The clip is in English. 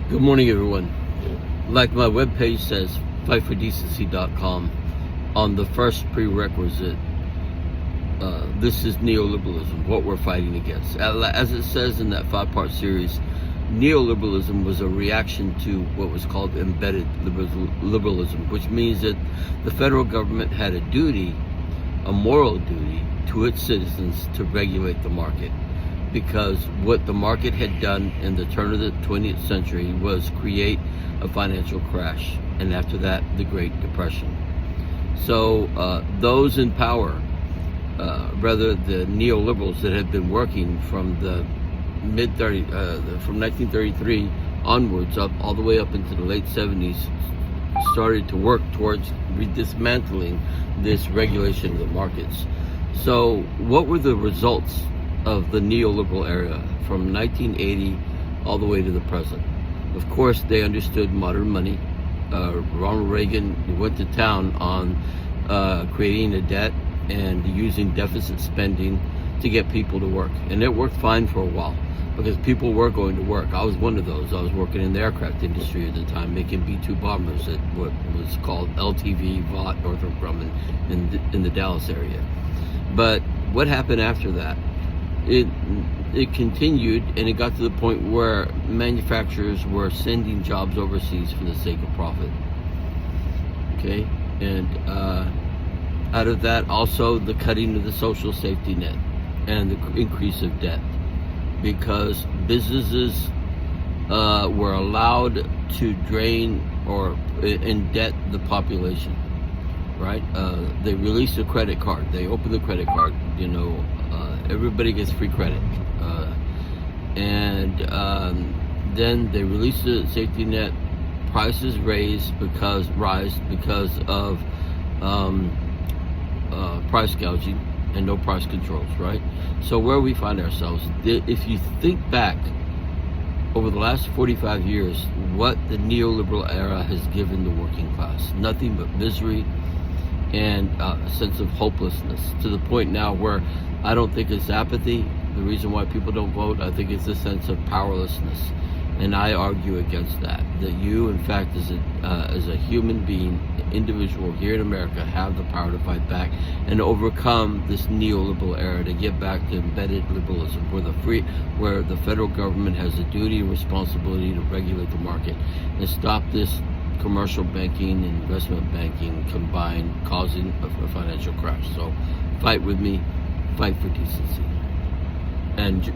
Good morning, everyone. Like my webpage says, fightfordecency.com, on the first prerequisite, this is neoliberalism, what we're fighting against. As it says in that 5-part series, neoliberalism was a reaction to what was called embedded liberalism, which means that the federal government had a duty, a moral duty, to its citizens to regulate the market. Because what the market had done in the turn of the 20th century was create a financial crash, and after that, the Great Depression. So those in power, rather the neoliberals that had been working from the from 1933 onwards, up all the way up into the late 70s, started to work towards dismantling this regulation of the markets. So what were the results of the neoliberal era from 1980 all the way to the present? Of course, they understood modern money. Ronald Reagan went to town on creating a debt and using deficit spending to get people to work. And it worked fine for a while because people were going to work. I was one of those. I was working in the aircraft industry at the time, making B-2 bombers at what was called LTV, Vought, Northrop Grumman in the Dallas area. But what happened after that? It continued, and it got to the point where manufacturers were sending jobs overseas for the sake of profit. Okay, and out of that, also the cutting of the social safety net and the increase of debt, because businesses were allowed to drain or indebt the population. Right? They released a credit card. They opened the credit card. Everybody gets free credit, and then they released the safety net. Prices rise because of price gouging and no price controls. Right? So where we find ourselves, if you think back over the last 45 years, what the neoliberal era has given the working class, nothing but misery and a sense of hopelessness, to the point now where I don't think it's apathy. The reason why people don't vote, I think it's a sense of powerlessness, and I argue against that. That you, in fact, as a human being, individual here in America, have the power to fight back and overcome this neoliberal era, to get back to embedded liberalism, where the federal government has a duty and responsibility to regulate the market and stop this commercial banking and investment banking combined, causing a financial crash. So fight with me, fight for decency. And